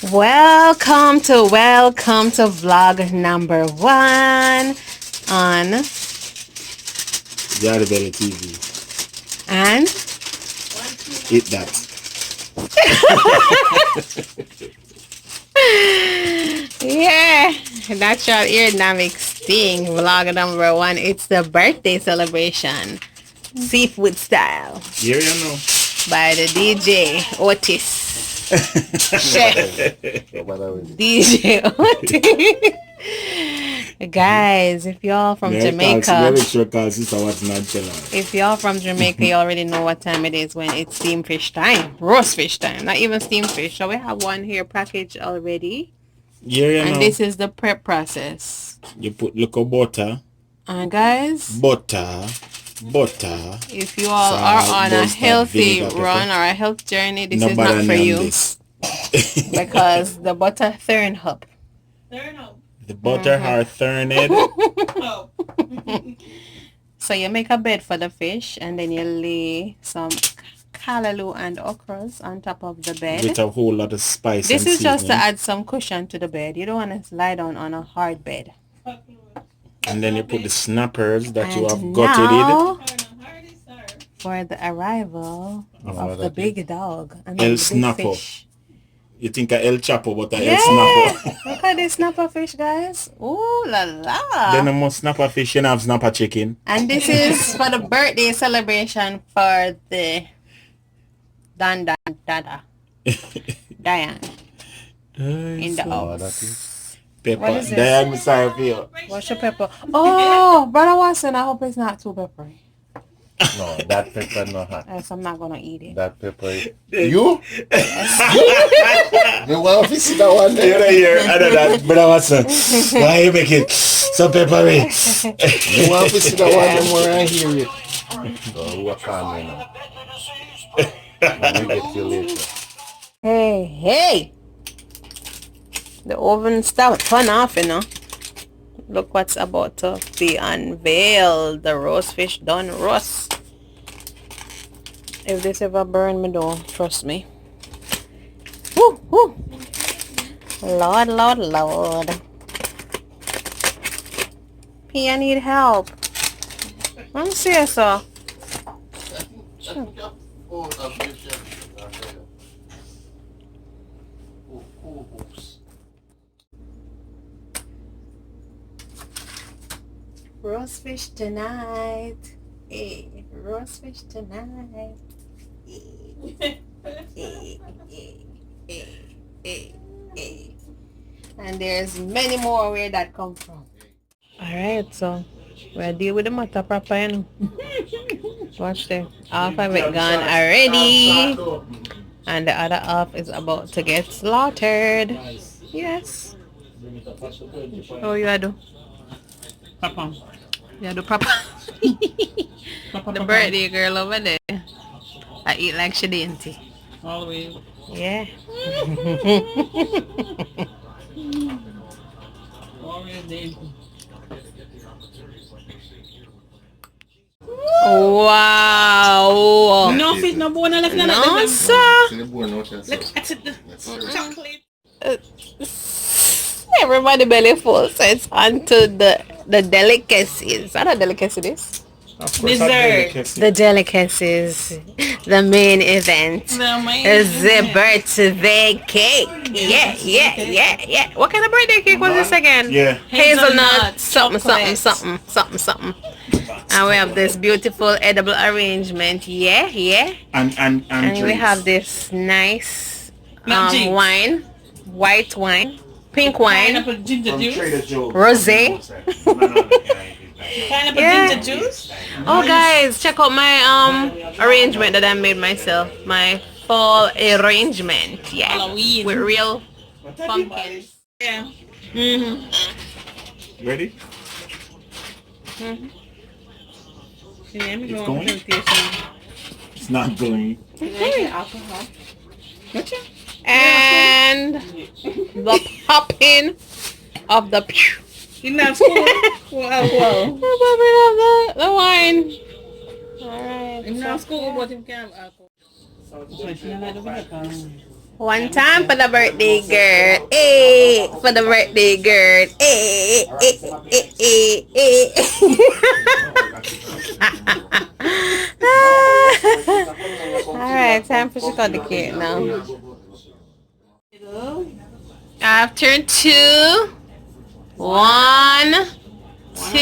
Welcome to vlog number 1 on Belly TV. and Hit that. yeah, natural aerodynamics thing. Vlog number 1. It's the birthday celebration, seafood style, Here you know. by the DJ Otis. Chef DJ Otis. Guys, if y'all from Jamaica, if y'all from Jamaica, you already know what time it is when it's steamed fish time, roast fish time, not even steamed fish. So we have one here packaged already, and this is the prep process. You put little butter. And guys, butter. If you all are on a healthy run or a health journey, this is not for you. Because the butter turn up. The butter are turned. So you make a bed for the fish and then you lay some callaloo and okras on top of the bed. With a whole lot of spice. This is just to add some cushion to the bed. You don't want to lie down on a hard bed. And then you put the snappers that you have gutted for the arrival of the big dog and El the Snapper. big fish. You think a El Chapo, but a El Snapper. Look at this snapper fish, guys. Ooh la la. Then the most snapper fish, you have snapper chicken. And this is for the birthday celebration for the Dada Diane in the house. Pepper. What is this? Diane, sorry for you. What's your pepper? Oh, Brother Watson, I hope it's not too peppery. No, that pepper not hot. Else I'm not gonna eat it. That pepper. You? You want to see that one there? You're here. I know that. Brother Watson. Why you make it so peppery? You want to see that one the more I hear it. So you are calm now. Let me get you later. Hey. The oven stopped turn off, you know. Look what's about to be unveiled. The roast fish done roast. If this ever burn me don't trust me. Woo. Lord. P, I need help. I'm serious, sir. Roast fish tonight. Hey, roast fish tonight. Hey. And there's many more where that come from. Alright, so we'll deal with the matter proper, you know. Watch there. Half of it gone already. And the other half is about to get slaughtered. Yes. Oh, you do? Papa. Yeah, the papa. The birthday girl over there. I eat like she didn't. Always. Yeah. Always did. Wow. No fish, no bone left. No, sir. Let's accept the chocolate. Everybody belly full, so it's on to the delicacies. What are delicacies? Dessert. The delicacies. The main event. Is the birthday cake. Yeah. What kind of birthday cake was this again? Yeah. Hazelnut, something. Chocolate. And we have this beautiful edible arrangement. Yeah. And we have this nice Magic. wine, white wine, pink wine, Pineapple ginger juice. rosé. Pineapple Yeah. ginger juice. Oh guys, check out my arrangement that I made myself. My fall arrangement. Yeah. Halloween. With real pumpkins. Yeah. Ready? Yeah, me It's go on going? presentation. It's not going. Alcohol. Gotcha. And the popping of the In that school. Wow. popping of the wine. Alright. In that school, but you can't have alcohol. So she don't like the One time for the birthday girl. Hey, for the birthday girl. Hey, hey, hey, hey, hey. Alright, time for she cut the cake now. After 2, 1, 2,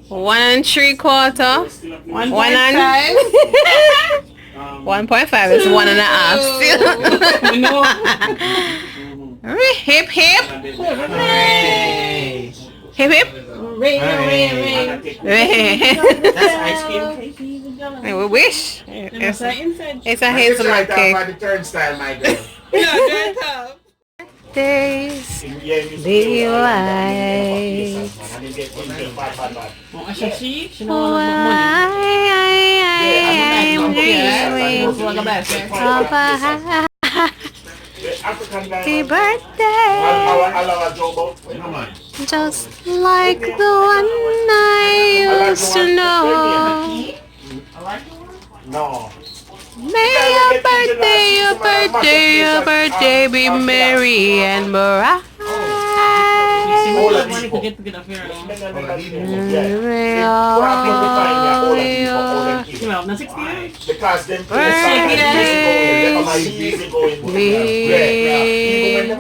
1 3/4, 1.5. 1.5 is 1.5 still. Hip hip. Hip hip. That's ice cream cake. We wish. It's a hazelnut cake. By the turnstile, my girl. Days be white. Happy birthday, just like the one I used to know. No. May your birthday be merry and bright. Because them Be